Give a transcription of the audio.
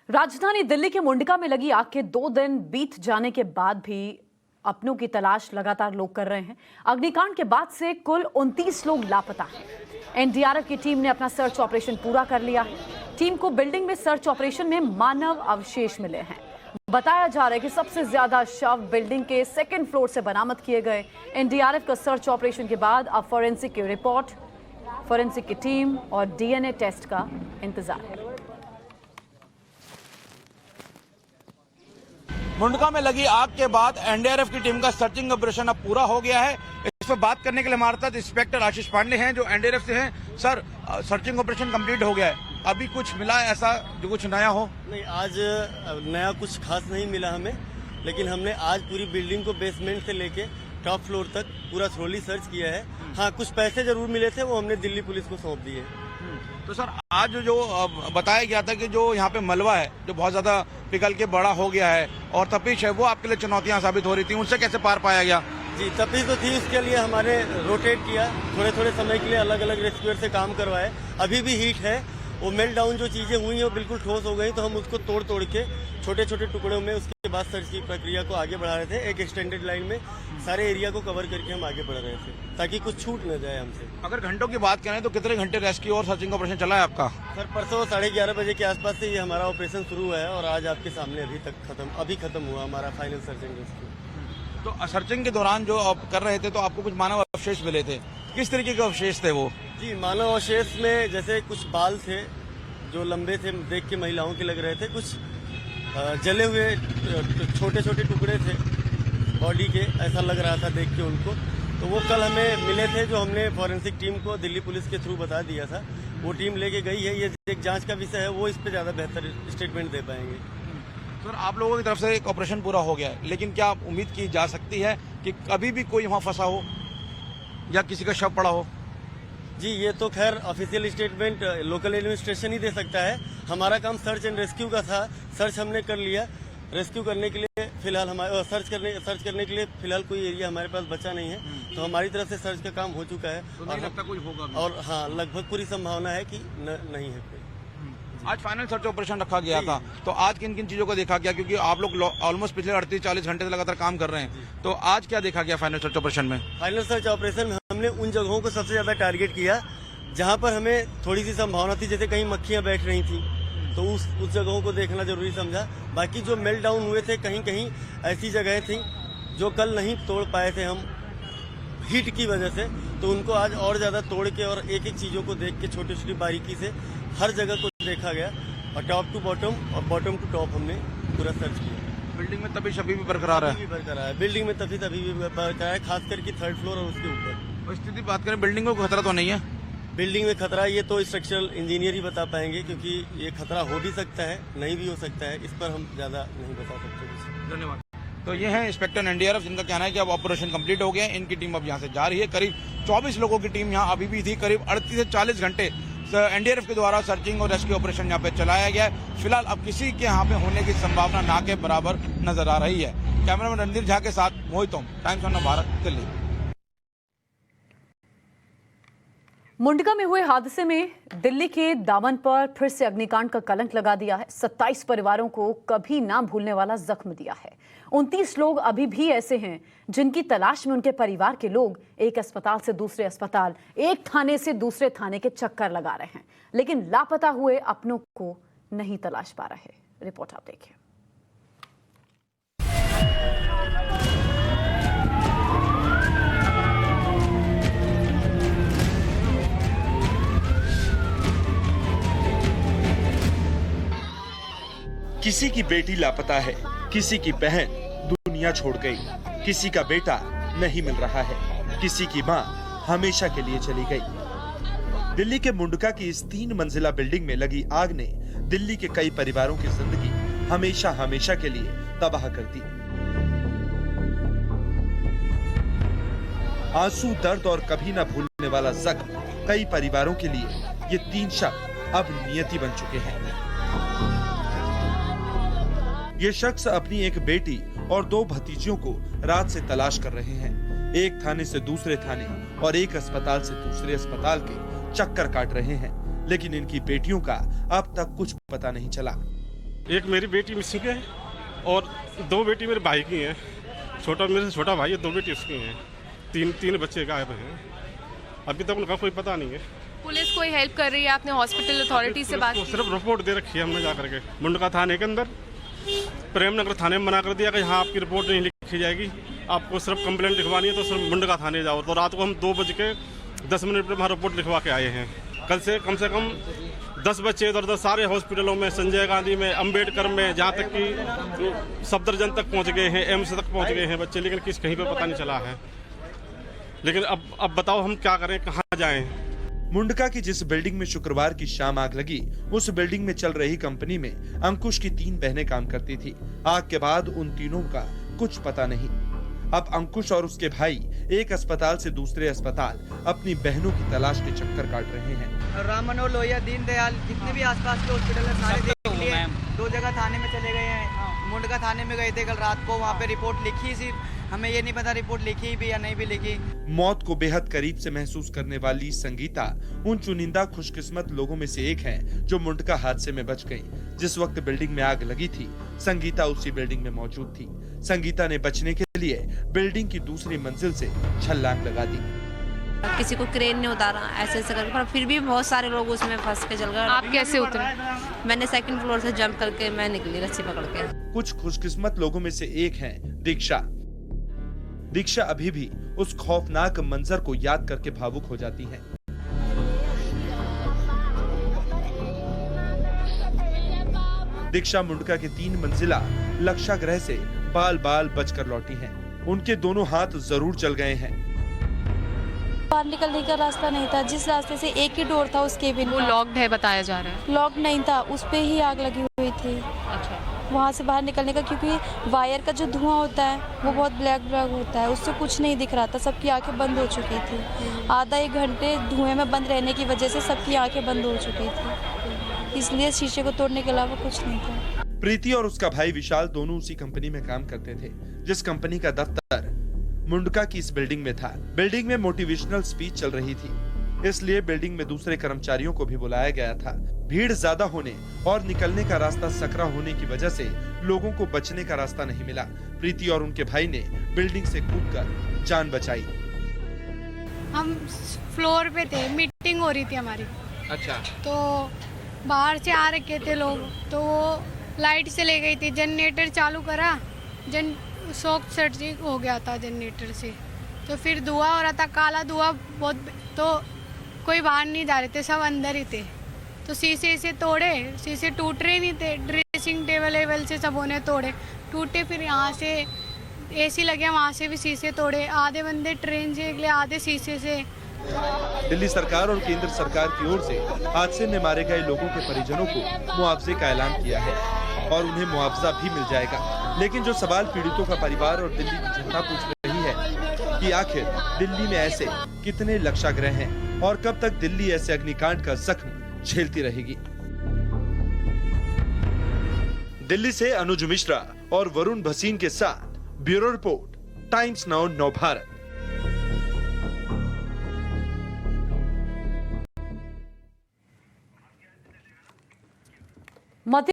राजधानी दिल्ली के मुंडका में लगी आग के 2 दिन बीत जाने के बाद भी अपनों की तलाश लगातार लोग कर रहे हैं। अग्निकांड के बाद से कुल 29 लोग लापता हैं। एनडीआरएफ की टीम ने अपना सर्च ऑपरेशन पूरा कर लिया है। टीम को बिल्डिंग में सर्च ऑपरेशन में मानव अवशेष मिले हैं। बताया जा रहा है कि सबसे ज्यादा शव बिल्डिंग के 2nd फ्लोर से बरामद किए गए। एनडीआरएफ का सर्च ऑपरेशन के बाद अब फॉरेंसिक की रिपोर्ट, फॉरेंसिक की टीम और डीएनए टेस्ट का इंतजार है। मुंडका में लगी आग के बाद एनडीआरएफ की टीम का सर्चिंग ऑपरेशन अब पूरा हो गया है। इस पर बात करने के लिए हमारे साथ इंस्पेक्टर आशीष पांडे हैं जो एनडीआरएफ से हैं। सर, सर्चिंग ऑपरेशन कंप्लीट हो गया है, अभी कुछ मिला है ऐसा जो कुछ नया हो? नहीं, आज नया कुछ खास नहीं मिला हमें, लेकिन हमने आज पूरी बिल्डिंग को बेसमेंट से लेके टॉप फ्लोर तक पूरा थ्रोली सर्च किया है। हाँ, कुछ पैसे जरूर मिले थे, वो हमने दिल्ली पुलिस को सौंप दिए। तो सर, आज जो बताया गया था कि जो यहाँ पे मलबा है जो बहुत ज्यादा पिघल के बड़ा हो गया है और तपिश है, वो आपके लिए चुनौतियां साबित हो रही थी, उनसे कैसे पार पाया गया? जी, तपिश तो थी, उसके लिए हमारे रोटेट किया, थोड़े थोड़े समय के लिए अलग अलग रेस्क्यूअर से काम करवाए। अभी भी हीट है, वो मेल्ट डाउन जो चीजें हुई हैं वो बिल्कुल ठोस हो गई, तो हम उसको तोड़ तोड़ के छोटे छोटे टुकड़ों में उसके बाद सर्च की प्रक्रिया को आगे बढ़ा रहे थे। एक एक्सटेंडेड लाइन में सारे एरिया को कवर करके हम आगे बढ़ रहे थे ताकि कुछ छूट न जाए हमसे। अगर घंटों की बात करें तो कितने घंटे रेस्क्यू और सर्चिंग ऑपरेशन चला है आपका? सर, परसों 11:30 बजे के आसपास से ये हमारा ऑपरेशन शुरू हुआ है और आज आपके सामने अभी खत्म हुआ हमारा फाइनल सर्चिंग रेस्क्यू। तो सर्चिंग के दौरान जो आप कर रहे थे तो आपको कुछ मानव अवशेष मिले थे, किस तरीके के अवशेष थे वो? जी, मानव अवशेष में जैसे कुछ बाल थे जो लंबे थे, देख के महिलाओं के लग रहे थे, कुछ जले हुए छोटे छोटे टुकड़े थे बॉडी के, ऐसा लग रहा था देख के उनको। तो वो कल हमें मिले थे, जो हमने फॉरेंसिक टीम को दिल्ली पुलिस के थ्रू बता दिया था। वो टीम लेके गई है, ये एक जांच का विषय है, वो इस पे ज़्यादा बेहतर स्टेटमेंट दे पाएंगे। सर, आप लोगों की तरफ से एक ऑपरेशन पूरा हो गया है, लेकिन क्या उम्मीद की जा सकती है कि कभी भी कोई वहाँ फंसा हो या किसी का शव पड़ा हो? जी, ये तो खैर ऑफिशियल स्टेटमेंट लोकल एडमिनिस्ट्रेशन ही दे सकता है। हमारा काम सर्च एंड रेस्क्यू का था, सर्च हमने कर लिया। रेस्क्यू करने के लिए फिलहाल हमारे सर्च करने के लिए फिलहाल कोई एरिया हमारे पास बचा नहीं है, तो हमारी तरफ से सर्च का काम हो चुका है। तो नहीं लगता कुछ होगा भी? और हाँ, लगभग पूरी संभावना है कि नहीं है कोई। आज फाइनल सर्च ऑपरेशन रखा गया था, तो आज किन किन चीजों को देखा गया? क्योंकि आप लोग ऑलमोस्ट पिछले 38-40 घंटे से लगातार काम कर रहे हैं, तो आज क्या देखा गया फाइनल सर्च ऑपरेशन में? फाइनल सर्च ऑपरेशन में हमने उन जगहों को सबसे ज्यादा टारगेट किया जहां पर हमें थोड़ी सी संभावना थी, जैसे कहीं मक्खियां बैठ रही थी, तो उस जगहों को देखना जरूरी समझा। बाकी जो मेल्ट डाउन हुए थे, कहीं कहीं ऐसी जगह थी जो कल नहीं तोड़ पाए थे हम हीट की वजह से, तो उनको आज और ज्यादा तोड़ के और एक एक चीजों को देख के छोटी छोटी बारीकी से हर जगह को देखा गया और टॉप टू बॉटम और बॉटम टू टॉप हमने पूरा सर्च किया। बिल्डिंग में तभी अभी भी बरकरार है? अभी भी बरकरार है, बिल्डिंग में तभी भी बरकरार है, खासकर की 3rd फ्लोर और उसके ऊपर। स्थिति बात करें, बिल्डिंग को खतरा तो नहीं है? बिल्डिंग में खतरा ये तो स्ट्रक्चरल इंजीनियर ही बता पाएंगे, क्योंकि ये खतरा हो भी सकता है, नहीं भी हो सकता है, इस पर हम ज्यादा नहीं बता सकते। धन्यवाद। तो ये है इंस्पेक्टर एनडीआरएफ, जिनका कहना है कि अब ऑपरेशन कंप्लीट हो गया है। इनकी टीम अब यहाँ से जा रही है। करीब 24 लोगों की टीम यहाँ अभी भी थी। करीब 38 से 40 घंटे एनडीआरएफ के द्वारा सर्चिंग और रेस्क्यू ऑपरेशन यहाँ पे चलाया गया है। फिलहाल अब किसी के यहाँ पे होने की संभावना ना के बराबर नजर आ रही है। कैमरामैन रणधीर झा के साथ मोहित ओम, टाइम्स ऑफ भारत, दिल्ली। मुंडका में हुए हादसे में दिल्ली के दामन पर फिर से अग्निकांड का कलंक लगा दिया है। 27 परिवारों को कभी ना भूलने वाला जख्म दिया है। 29 लोग अभी भी ऐसे हैं जिनकी तलाश में उनके परिवार के लोग एक अस्पताल से दूसरे अस्पताल, एक थाने से दूसरे थाने के चक्कर लगा रहे हैं, लेकिन लापता हुए अपनों को नहीं तलाश पा रहे। रिपोर्ट आप देखिए। किसी की बेटी लापता है, किसी की बहन दुनिया छोड़ गई, किसी का बेटा नहीं मिल रहा है, किसी की मां हमेशा के लिए चली गई। दिल्ली के मुंडका की इस 3 मंजिला बिल्डिंग में लगी आग ने दिल्ली के कई परिवारों की जिंदगी हमेशा हमेशा के लिए तबाह कर दी। आंसू, दर्द और कभी ना भूलने वाला जख्म कई परिवारों के लिए ये 3 शब्द अब नियति बन चुके हैं। ये शख्स अपनी एक बेटी और 2 भतीजियों को रात से तलाश कर रहे हैं। एक थाने से दूसरे थाने और एक अस्पताल से दूसरे अस्पताल के चक्कर काट रहे हैं, लेकिन इनकी बेटियों का अब तक कुछ पता नहीं चला। एक मेरी बेटी मिसिंग है और 2 बेटी मेरे भाई की हैं। छोटा मेरे से छोटा भाई है, 2 बेटी उसकी हैं। तीन बच्चे गायब हैं। अभी तक उनका कोई पता नहीं है। पुलिस कोई हेल्प कर रही है? आपने हॉस्पिटल अथॉरिटी से बात की? सिर्फ रिपोर्ट दे रखी है हमने जा करके मुंडका थाने के अंदर। प्रेमनगर थाने में मना कर दिया कि यहाँ आपकी रिपोर्ट नहीं लिखी जाएगी, आपको सिर्फ कंप्लेंट लिखवानी है तो सिर्फ मुंडका थाने जाओ। तो रात को हम 2:10 पर वहाँ रिपोर्ट लिखवा के आए हैं। कल से कम 10 बच्चे इधर उधर सारे हॉस्पिटलों में, संजय गांधी में, अंबेडकर में, जहाँ तक कि सफदरजंग तक पहुँच गए हैं, एम्स तक पहुँच गए हैं बच्चे, लेकिन कहीं पर पता नहीं चला है। लेकिन अब बताओ हम क्या करें, कहाँ जाएं? मुंडका की जिस बिल्डिंग में शुक्रवार की शाम आग लगी, उस बिल्डिंग में चल रही कंपनी में अंकुश की 3 बहनें काम करती थी। आग के बाद उन तीनों का कुछ पता नहीं। अब अंकुश और उसके भाई एक अस्पताल से दूसरे अस्पताल अपनी बहनों की तलाश के चक्कर काट रहे हैं। राम मनोहर लोहिया, दीनदयाल, जितने भी आसपास के हॉस्पिटल है सारे देख लिए। 2 जगह थाने में चले गए हैं। मुंडका थाने में गए थे कल रात को, वहाँ पे रिपोर्ट लिखी, सिर्फ हमें ये नहीं पता रिपोर्ट लिखी भी या नहीं भी लिखी। मौत को बेहद करीब से महसूस करने वाली संगीता उन चुनिंदा खुशकिस्मत लोगों में से एक है जो मुंडका हादसे में बच गई। जिस वक्त बिल्डिंग में आग लगी थी, संगीता उसी बिल्डिंग में मौजूद थी। संगीता ने बचने के लिए बिल्डिंग की दूसरी मंजिल से छलांग लगा दी। किसी को क्रेन ने उतारा, ऐसे करके, पर फिर भी बहुत सारे लोग उसमें फंस के जल गए। आप कैसे उतरे? मैंने 2nd फ्लोर से जंप करके मैं निकली रस्सी पकड़ के। कुछ खुशकिस्मत लोगों में से एक है दीक्षा। दीक्षा अभी भी उस खौफनाक मंजर को याद करके भावुक हो जाती है। दीक्षा मुंडका के 3 मंजिला लक्षागृह से बाल बाल बचकर लौटी हैं। उनके दोनों हाथ जरूर जल गए हैं। बाहर निकलने का रास्ता नहीं था। जिस रास्ते से एक ही डोर था उस केबिन वो लॉक्ड है बताया जा रहा है। लॉक नहीं था, उस पे ही आग लगी हुई थी। अच्छा, वहाँ से बाहर निकलने का, क्योंकि वायर का जो धुआं होता है वो बहुत ब्लैक होता है, उससे कुछ नहीं दिख रहा था। सबकी आंखें बंद हो चुकी थी। आधा 1 घंटे धुएं में बंद रहने की वजह से सबकी आंखें बंद हो चुकी थी, इसलिए शीशे को तोड़ने के अलावा कुछ नहीं था। प्रीति और उसका भाई विशाल दोनों उसी कंपनी में काम करते थे, जिस कंपनी का दफ्तर मुंडका की इस बिल्डिंग में था। बिल्डिंग में मोटिवेशनल स्पीच चल रही थी, इसलिए बिल्डिंग में दूसरे कर्मचारियों को भी बुलाया गया था। भीड़ ज्यादा होने और निकलने का रास्ता सकरा होने की वजह से लोगों को बचने का रास्ता नहीं मिला। प्रीति और उनके भाई ने बिल्डिंग से कूदकर जान बचाई। हम फ्लोर पे थे, मीटिंग हो रही थी हमारी। अच्छा, तो बाहर से आ रखे थे लोग, तो वो लाइट चले गई थी, जनरेटर चालू करा, शॉक सर्जरी हो गया था जनरेटर से। तो फिर धुआं हो रहा था, काला धुआं बहुत, तो कोई बाहर नहीं जा रहे थे, सब अंदर ही थे। तो शीशे से तोड़े, शीशे टूट रहे नहीं थे, ड्रेसिंग टेबल से सबों ने तोड़े, टूटे। फिर यहाँ से AC लगे, वहाँ से भी शीशे तोड़े। आधे बंदे ट्रेन से निकले, आधे शीशे से। दिल्ली सरकार और केंद्र सरकार की ओर से हादसे में मारे गए लोगों के परिजनों को मुआवजे का ऐलान किया है और उन्हें मुआवजा भी मिल जाएगा। लेकिन जो सवाल पीड़ितों का परिवार और दिल्ली की जनता पूछ रही है कि आखिर दिल्ली में ऐसे कितने लक्षागृह हैं और कब तक दिल्ली ऐसे अग्निकांड का जख्म झेलती रहेगी। दिल्ली से अनुज मिश्रा और वरुण भसीन के साथ ब्यूरो रिपोर्ट, टाइम्स नाउ नव भारत। मध्य